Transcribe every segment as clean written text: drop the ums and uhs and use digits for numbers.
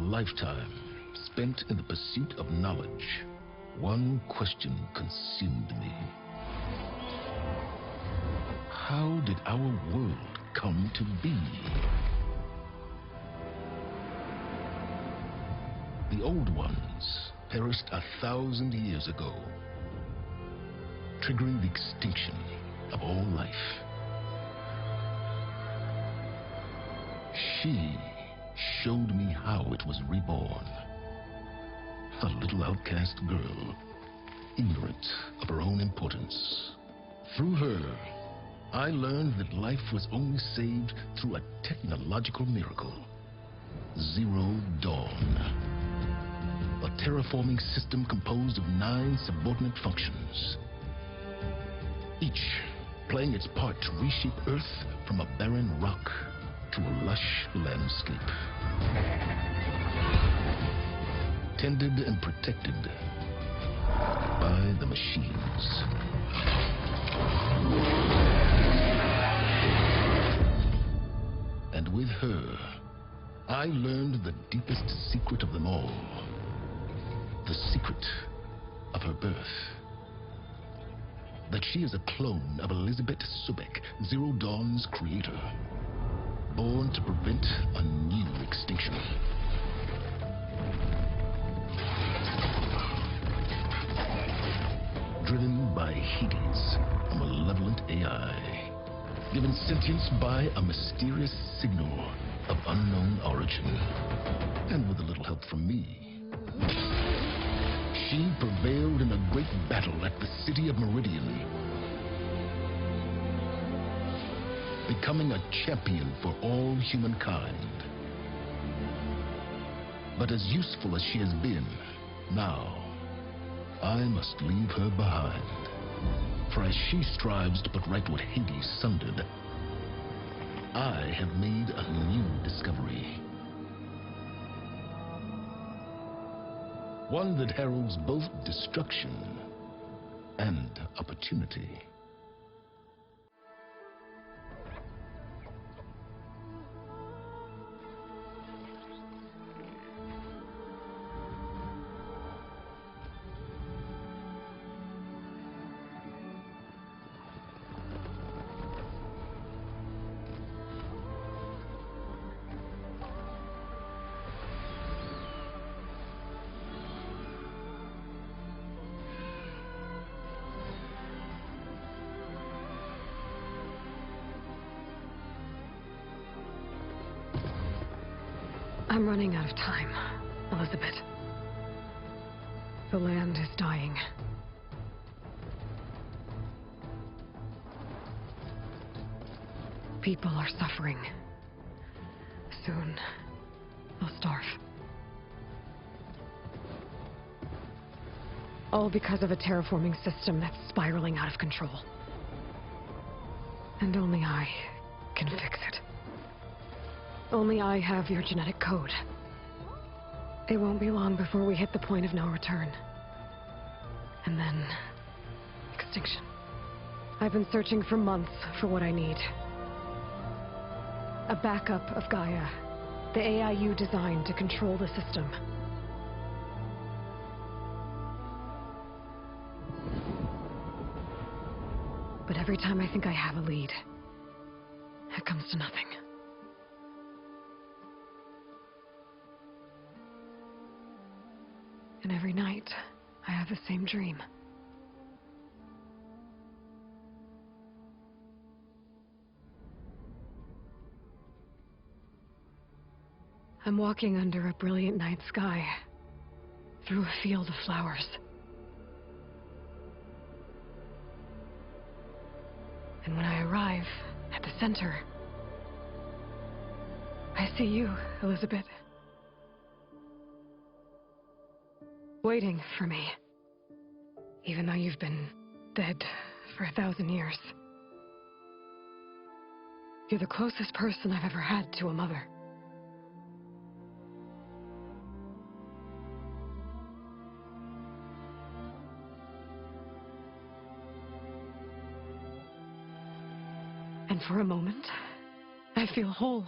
lifetime spent in the pursuit of knowledge, one question consumed me. How did our world come to be? The old ones perished 1,000 years ago, triggering the extinction of all life. She showed me how it was reborn. A little outcast girl, ignorant of her own importance. Through her, I learned that life was only saved through a technological miracle. Zero Dawn. A terraforming system composed of 9 subordinate functions, each playing its part to reshape Earth from a barren rock to a lush landscape. Tended and protected by the machines. And with her, I learned the deepest secret of them all. The secret of her birth. That she is a clone of Elizabeth Sobek, Zero Dawn's creator. Born to prevent a new extinction. Driven by Hades, a malevolent AI. Given sentience by a mysterious signal of unknown origin. And with a little help from me. She prevailed in a great battle at the city of Meridian, becoming a champion for all humankind. But as useful as she has been, now, I must leave her behind. For as she strives to put right what Hades sundered, I have made a new discovery. One that heralds both destruction and opportunity. I'm running out of time, Elizabeth. The land is dying. People are suffering. Soon, they'll starve. All because of a terraforming system that's spiraling out of control. And only I can fix it. Only I have your genetic code. It won't be long before we hit the point of no return. And then... extinction. I've been searching for months for what I need. A backup of Gaia. The AIU designed to control the system. But every time I think I have a lead, it comes to nothing. And every night, I have the same dream. I'm walking under a brilliant night sky, through a field of flowers. And when I arrive at the center, I see you, Elizabeth. Waiting for me. Even though you've been dead for 1,000 years. You're the closest person I've ever had to a mother. And for a moment, I feel whole.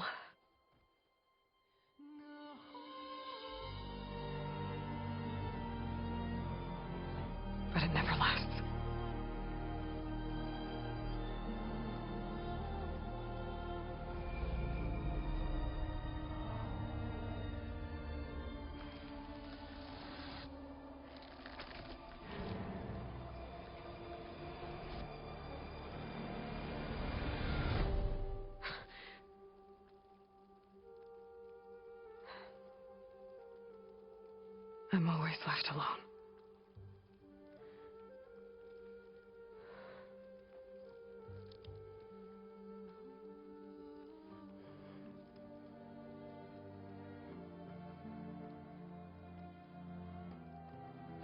I'm always left alone.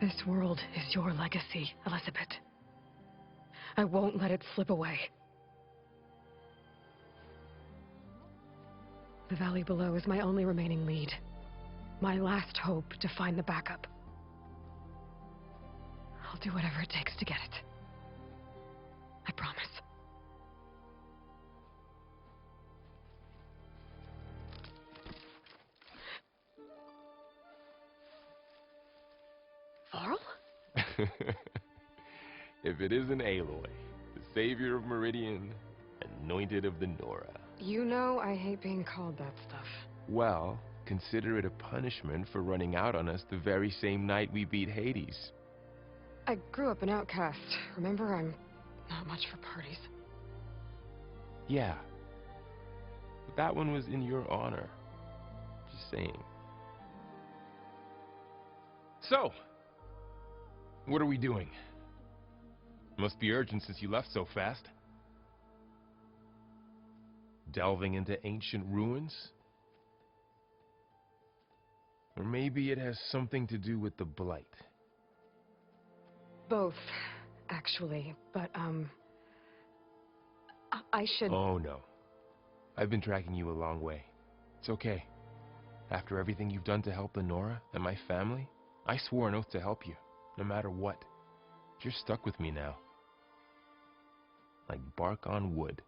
This world is your legacy, Elizabeth. I won't let it slip away. The valley below is my only remaining lead. My last hope to find the backup. I'll do whatever it takes to get it. I promise. Varl? If it isn't Aloy, the savior of Meridian, anointed of the Nora. You know I hate being called that stuff. Well, consider it a punishment for running out on us the very same night we beat Hades. I grew up an outcast. Remember, I'm not much for parties. Yeah. But that one was in your honor. Just saying. So, what are we doing? Must be urgent since you left so fast. Delving into ancient ruins? Or maybe it has something to do with the Blight. Both, actually. But, I should... Oh, no. I've been tracking you a long way. It's okay. After everything you've done to help the Nora and my family, I swore an oath to help you, no matter what. You're stuck with me now. Like bark on wood.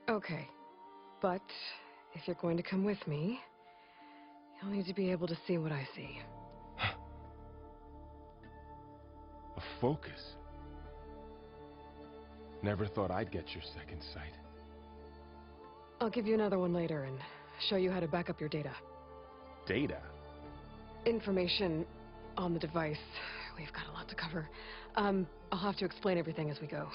Okay. But, if you're going to come with me, you'll need to be able to see what I see. A focus? Never thought I'd get your second sight. I'll give you another one later and show you how to back up your data. Data? Information on the device. We've got a lot to cover. I'll have to explain everything as we go.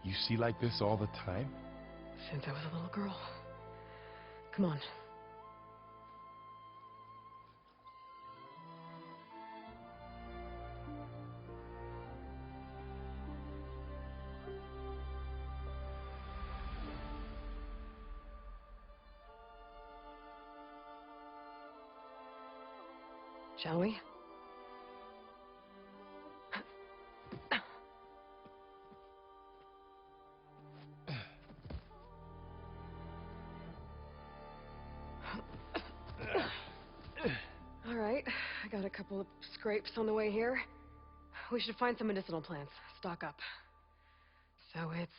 You see like this all the time? Since I was a little girl. Come on. Shall we? All right, I got a couple of scrapes on the way here. We should find some medicinal plants, stock up. So it's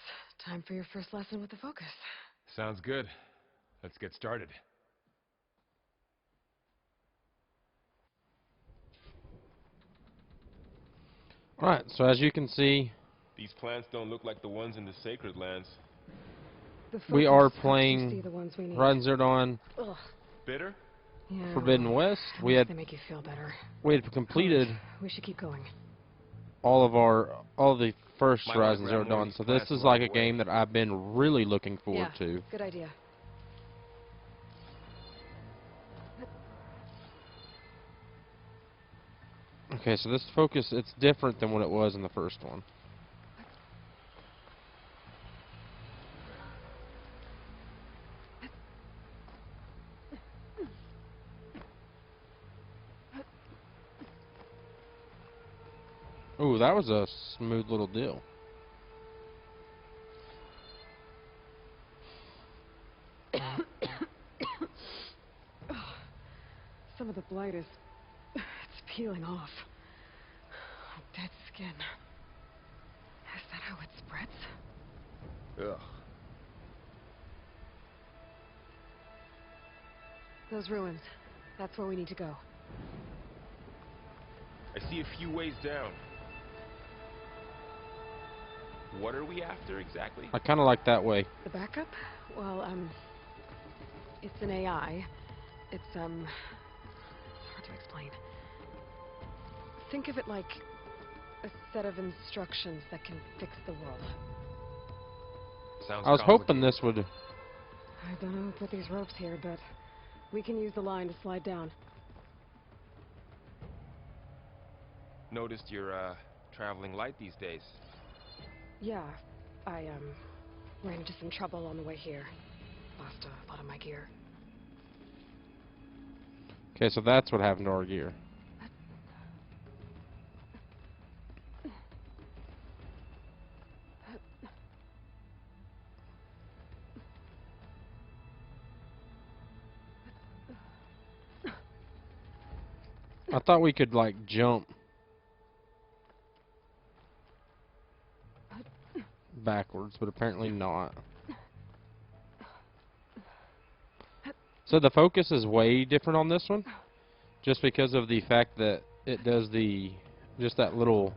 time for your first lesson with the focus. Sounds good. Let's get started. Alright, so as you can see, These plants don't look like the ones in the Sacred Lands. The we focus are helps you see playing the ones we need. Horizon Zero Dawn Ugh. Bitter? Yeah, Forbidden well, West. at We least had they make you feel better. completed We should keep going. all the first Might wanna Horizon grab Zero more of Dawn, these so this plants is along like the a way. game that I've been really looking forward Yeah, to. good idea. Okay, so this focus, it's different than what it was in the first one. Ooh, that was a smooth little deal. Some of the blight is... it's peeling off. Dead skin. Is that how it spreads? Ugh. Those ruins. That's where we need to go. I see a few ways down. What are we after exactly? I kind of like that way. The backup? Well, it's an AI. It's, hard to explain. Think of it like a set of instructions that can fix the world. Sounds I was hoping complicated. this would. I don't know who put these ropes here, but we can use the line to slide down. Noticed you're, traveling light these days. Yeah, I, ran into some trouble on the way here. Lost a lot of my gear. Okay, so that's what happened to our gear. I thought we could, like, jump backwards, but apparently not. So the focus is way different on this one, just because of the fact that it does just that little,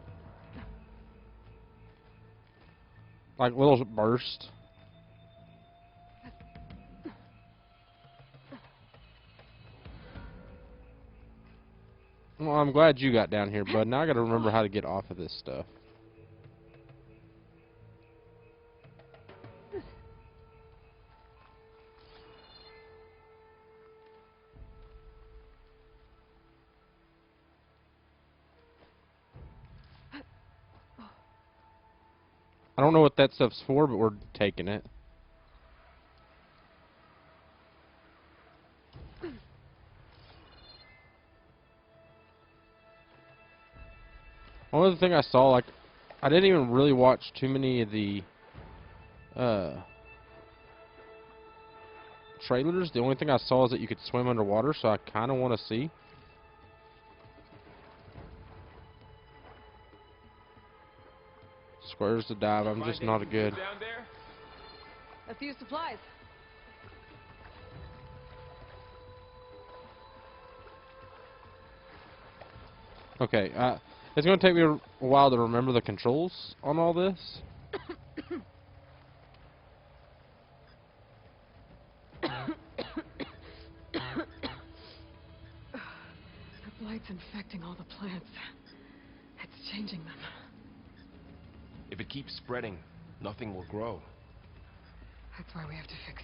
like, little burst. Well, I'm glad you got down here, bud. Now I gotta remember how to get off of this stuff. I don't know what that stuff's for, but we're taking it. One other thing I saw, like, I didn't even really watch too many of the trailers. The only thing I saw is that you could swim underwater, so I kind of want to see. Squares to dive. I'm just not a good. Down there? A few supplies. Okay, it's going to take me a while to remember the controls on all this. The blight's infecting all the plants. It's changing them. If it keeps spreading, nothing will grow. That's why we have to fix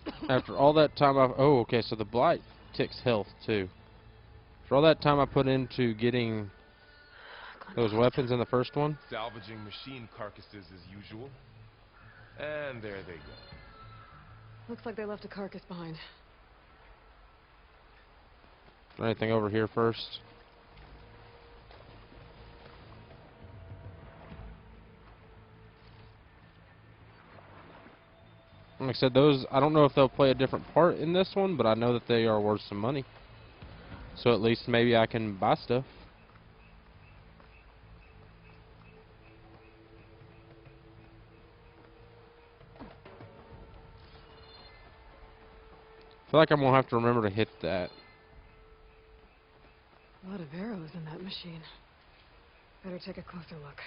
it. After all that time oh, okay, so the blight ticks health, too. For all that time I put into getting those weapons in the first one. Salvaging machine carcasses as usual. And there they go. Looks like they left a carcass behind. Is there anything over here first? Like I said, those, I don't know if they'll play a different part in this one, but I know that they are worth some money. So at least maybe I can buy stuff. I feel like I'm going to have to remember to hit that. A lot of arrows in that machine. Better take a closer look.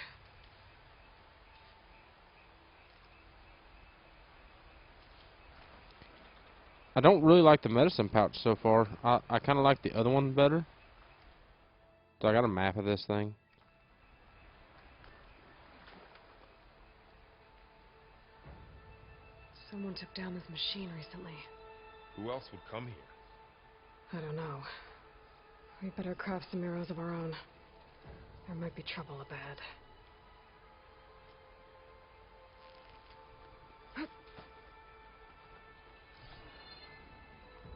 I don't really like the medicine pouch so far. I kind of like the other one better. So I got a map of this thing. Someone took down this machine recently. Who else would come here? I don't know. We better craft some arrows of our own. There might be trouble ahead.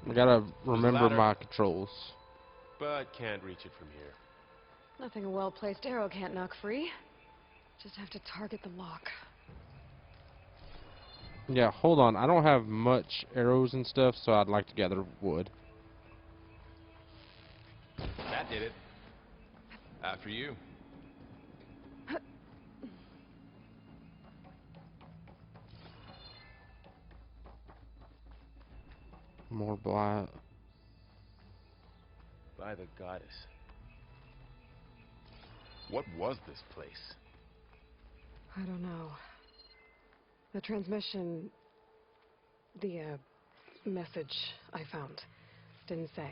I gotta remember ladder. my controls. But can't reach it from here. Nothing a well-placed arrow can't knock free. Just have to target the lock. Yeah, hold on. I don't have much arrows and stuff, so I'd like to gather wood. That did it. After you. More blight. By the goddess. What was this place? I don't know. The transmission... The, message I found didn't say.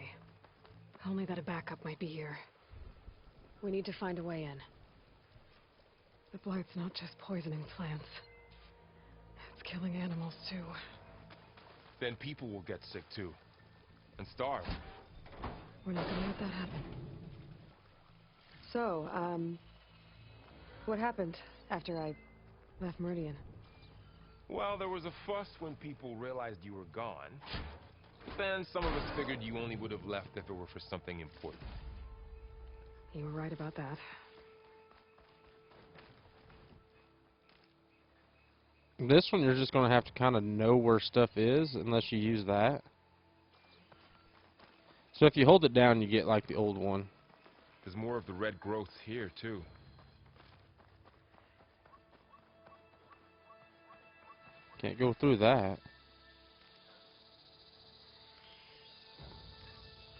Only that a backup might be here. We need to find a way in. The blight's not just poisoning plants. It's killing animals, too. Then people will get sick too. And starve. We're not gonna let that happen. So, what happened after I left Meridian? Well, there was a fuss when people realized you were gone. Then some of us figured you only would have left if it were for something important. You were right about that. This one, you're just going to have to kind of know where stuff is, unless you use that. So if you hold it down, you get like the old one. There's more of the red growths here, too. Can't go through that.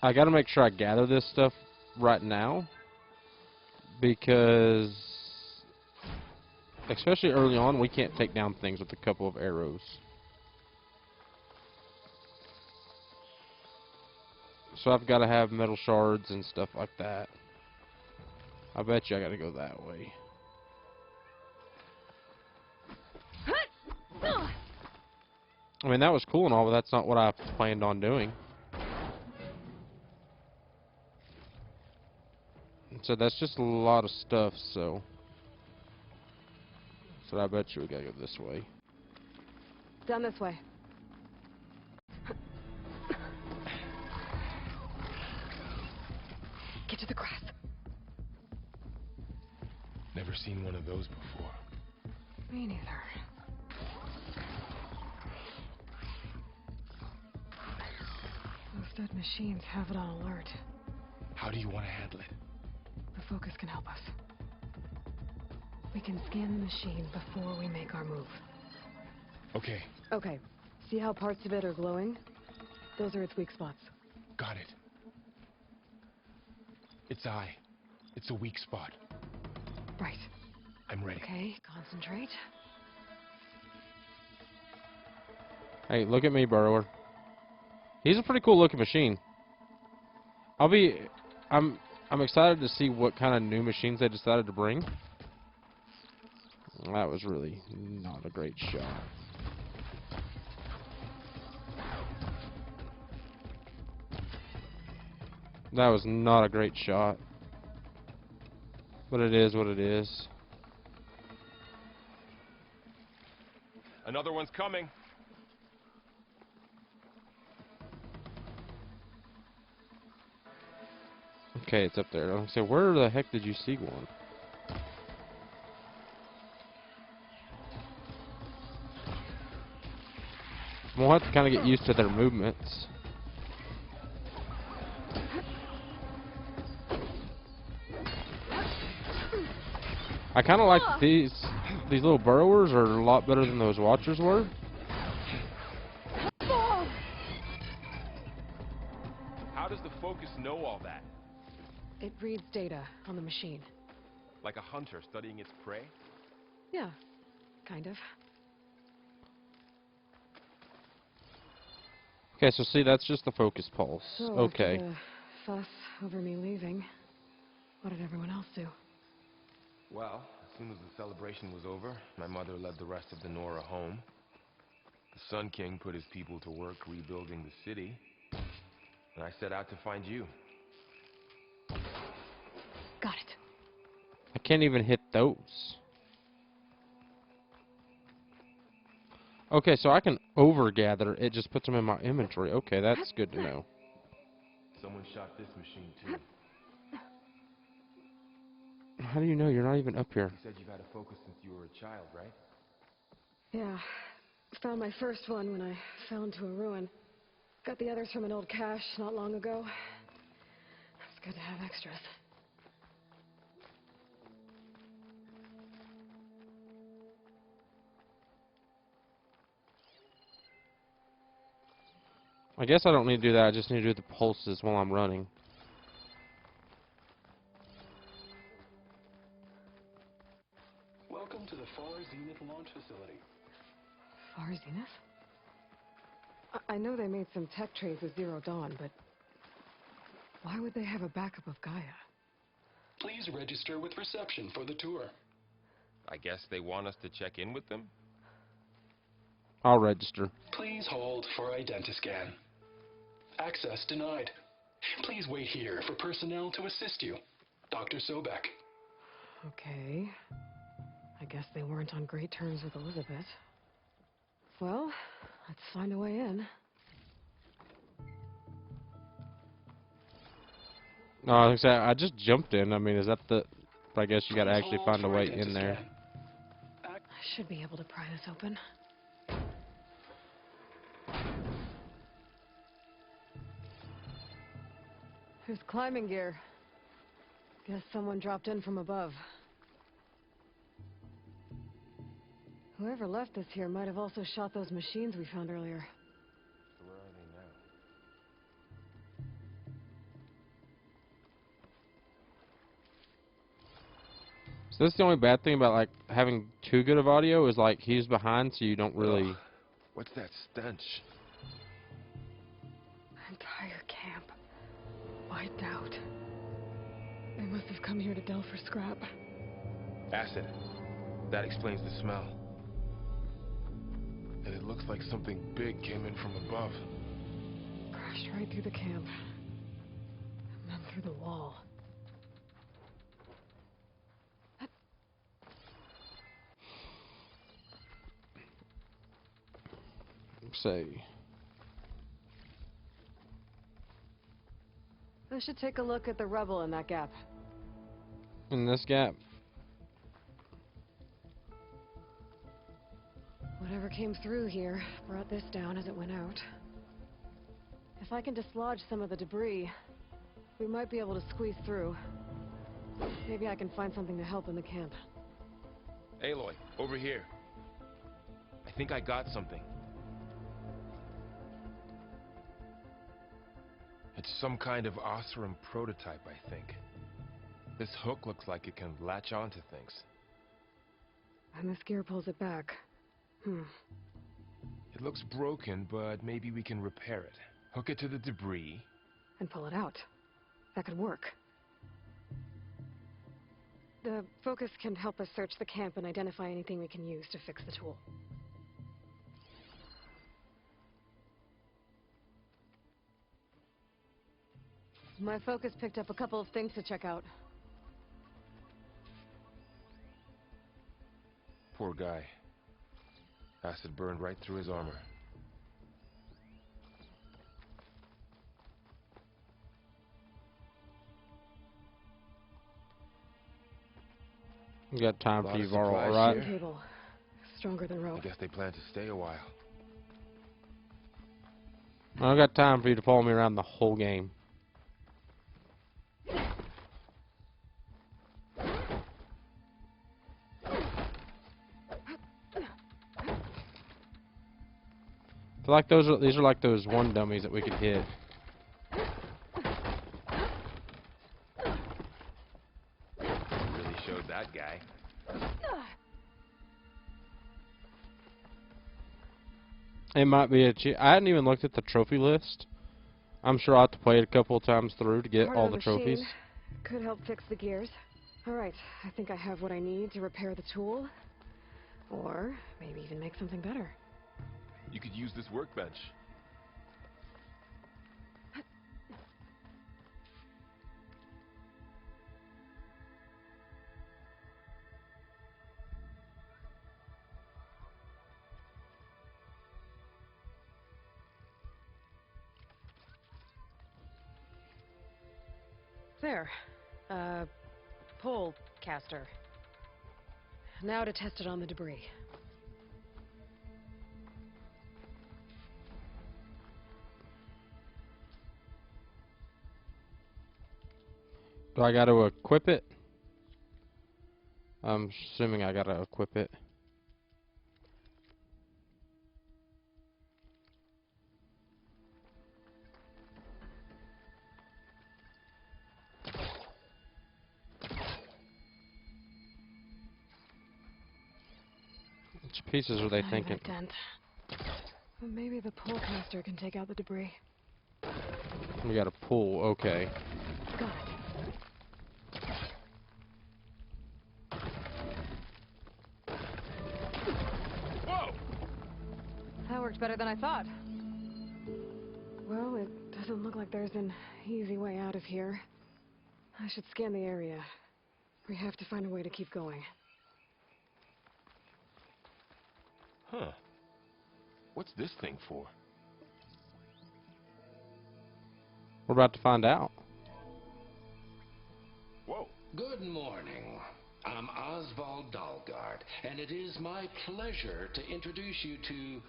I gotta make sure I gather this stuff right now, because especially early on, we can't take down things with a couple of arrows. So I've got to have metal shards and stuff like that. I bet you I gotta go that way. I mean, that was cool and all, but that's not what I planned on doing. So that's just a lot of stuff, so I bet you we gotta go this way. Down this way. Get to the grass. Never seen one of those before. Me neither. Those dead machines have it on alert. How do you want to handle it? The focus can help us. We can scan the machine before we make our move. Okay, Okay. See how parts of it are glowing? Those are its weak spots. got it. It's eye. It's a weak spot. Right. I'm ready. Okay, concentrate. Hey, look at me, Burrower. He's a pretty cool looking machine. I'm excited to see what kind of new machines they decided to bring. That was really not a great shot. That was not a great shot. But it is what it is. Another one's coming. Okay, it's up there. So where the heck did you see one? We'll have to kind of get used to their movements. I kind of like these little burrowers are a lot better than those watchers were. How does the focus know all that? It reads data on the machine. Like a hunter studying its prey? Yeah, kind of. Okay, so see, that's just the focus pulse. So Okay. after the fuss over me leaving, what did everyone else do? Well, as soon as the celebration was over, my mother led the rest of the Nora home. The Sun King put his people to work rebuilding the city, and I set out to find you. Got it. I can't even hit those. Okay, so I can overgather. It just puts them in my inventory. Okay, that's good to know. Someone shot this machine too. How do you know? You're not even up here. You said you've had a focus since you were a child, right? Yeah. Found my first one when I fell into a ruin. Got the others from an old cache not long ago. It's good to have extras. I guess I don't need to do that. I just need to do the pulses while I'm running. Star Zenith? I know they made some tech trades with Zero Dawn, but why would they have a backup of Gaia? Please register with reception for the tour. I guess they want us to check in with them? I'll register. Please hold for identiscan. Access denied. Please wait here for personnel to assist you. Dr. Sobek. Okay. I guess they weren't on great terms with Elizabeth. Well, let's find a way in. No, I just jumped in. I mean, is that the... I guess you gotta Please actually hold find a for way in there. identiscan. I should be able to pry this open. There's climbing gear. Guess someone dropped in from above. Whoever left this here might have also shot those machines we found earlier. So where are they now? So that's the only bad thing about, like, having too good of audio is, like, he's behind, so you don't really... Ugh, what's that stench? Entire camp. Wiped out. They must have come here to delve for scrap. Acid. That explains the smell. And it looks like something big came in from above. Crashed right through the camp. And then through the wall. Say... I should take a look at the rubble in that gap. In this gap? Whatever came through here brought this down as it went out. If I can dislodge some of the debris, we might be able to squeeze through. Maybe I can find something to help in the camp. Aloy, over here. I think I got something. It's some kind of Oseram prototype, I think. This hook looks like it can latch onto things. And this gear pulls it back. It looks broken, but maybe we can repair it. Hook it to the debris. And pull it out. That could work. The focus can help us search the camp and identify anything we can use to fix the tool. My focus picked up a couple of things to check out. Poor guy. Acid burned right through his armor. You got time Lot for of you, Varl, supplies alright? here. Table. Stronger than I rope. guess they plan to stay a while. I don't got time for you to follow me around the whole game. I feel like these are like those one dummies that we could hit. Really showed that guy. It might be I hadn't even looked at the trophy list. I'm sure I'll have to play it a couple of times through to get Part all of the machine trophies. could help fix the gears. Alright, I think I have what I need to repair the tool. Or maybe even make something better. You could use this workbench. There. Pole caster. Now to test it on the debris. Do I gotta equip it? I'm assuming I gotta equip it. Which pieces are they Not even thinking? a dent. Maybe the pull caster can take out the debris. We got a pull, okay. Got it. Whoa! That worked better than I thought. Well, it doesn't look like there's an easy way out of here. I should scan the area. We have to find a way to keep going. Huh. What's this thing for? We're about to find out. Whoa. Good morning. I'm Oswald Dalgard, and it is my pleasure to introduce you to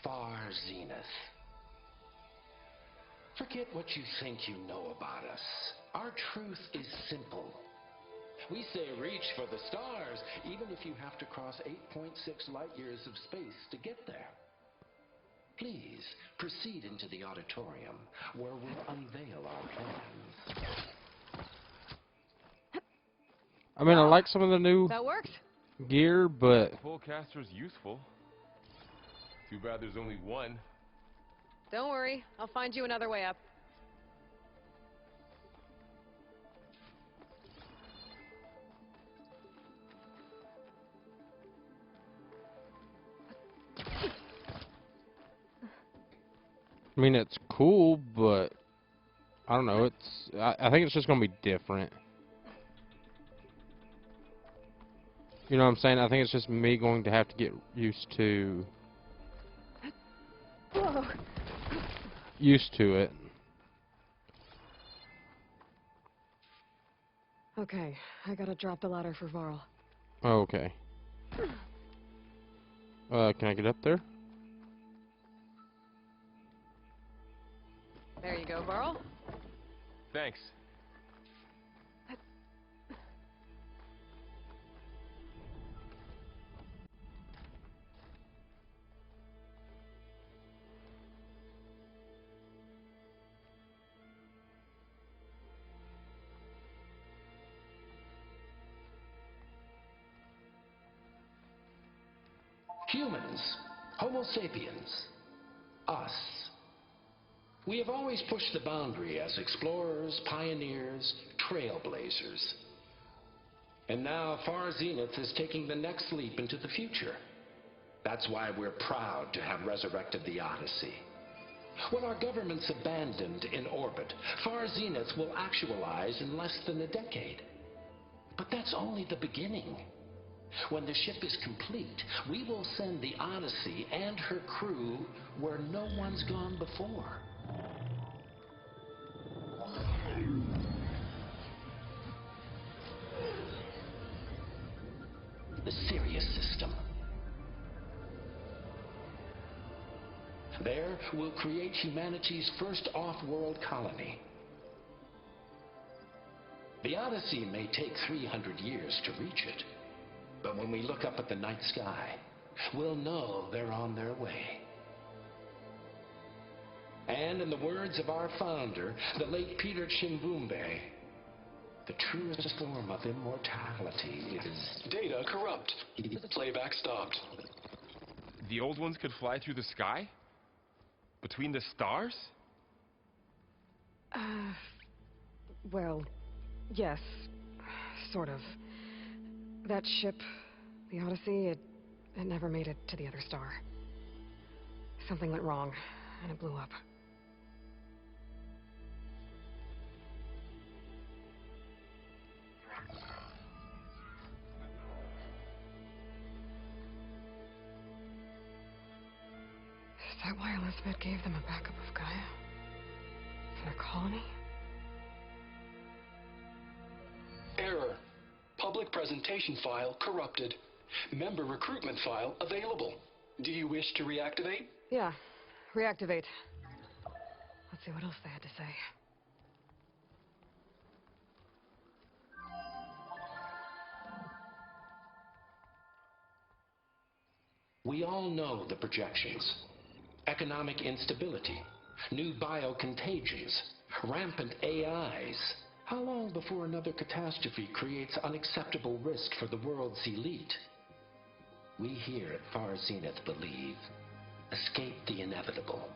Far Zenith. Forget what you think you know about us. Our truth is simple. We say reach for the stars, even if you have to cross 8.6 light years of space to get there. Please proceed into the auditorium, where we'll unveil our plans. I mean, I like some of the new That worked? gear, but Pullcaster's useful. Too bad there's only one. Don't worry. I'll find you another way up. I mean, it's cool, but I don't know. I think it's just gonna be different. You know what I'm saying? I think it's just me going to have to get used to Whoa. it. Okay, I gotta drop the ladder for Varl. Oh, okay. Can I get up there? There you go, Varl. Thanks. Humans, Homo sapiens, us. We have always pushed the boundary as explorers, pioneers, trailblazers. And now Far Zenith is taking the next leap into the future. That's why we're proud to have resurrected the Odyssey. When our government's abandoned in orbit, Far Zenith will actualize in less than a decade. But that's only the beginning. When the ship is complete, we will send the Odyssey and her crew where no one's gone before. The Sirius system. There, we'll create humanity's first off-world colony. The Odyssey may take 300 years to reach it. But when we look up at the night sky, we'll know they're on their way. And in the words of our founder, the late Peter Chimbumbe, the truest form of immortality is... Data corrupt. Playback stopped. The old ones could fly through the sky? Between the stars? Well, yes, sort of. That ship, the Odyssey, it never made it to the other star. Something went wrong, and it blew up. Is that why Elizabeth gave them a backup of Gaia? For their colony? Error. Public presentation file corrupted. Member recruitment file available. Do you wish to reactivate? Yeah, reactivate. Let's see what else they had to say. We all know the projections. Economic instability, new biocontagions, rampant AIs. How long before another catastrophe creates unacceptable risk for the world's elite? We here at Far Zenith believe escape the inevitable.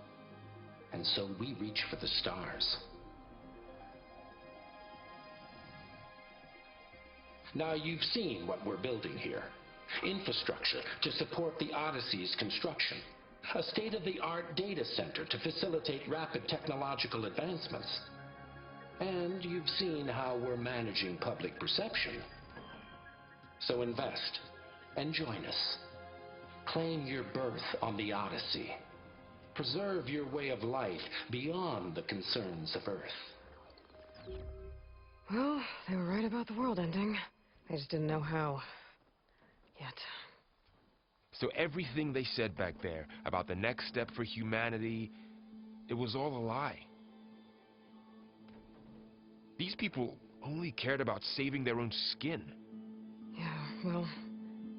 And so we reach for the stars. Now you've seen what we're building here. Infrastructure to support the Odyssey's construction. A state-of-the-art data center to facilitate rapid technological advancements. And you've seen how we're managing public perception. So invest and join us. Claim your berth on the Odyssey. Preserve your way of life beyond the concerns of Earth. Well, they were right about the world ending. I just didn't know how. Yet. So everything they said back there about the next step for humanity, it was all a lie. These people only cared about saving their own skin. Yeah, well,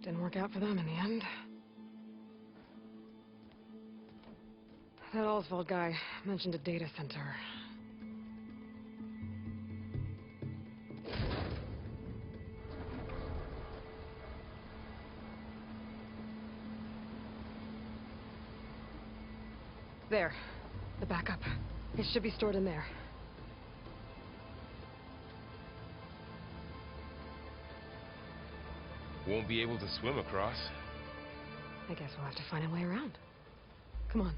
didn't work out for them in the end. That Oswald guy mentioned a data center. There. The backup. It should be stored in there. Won't be able to swim across. I guess we'll have to find a way around. Come on.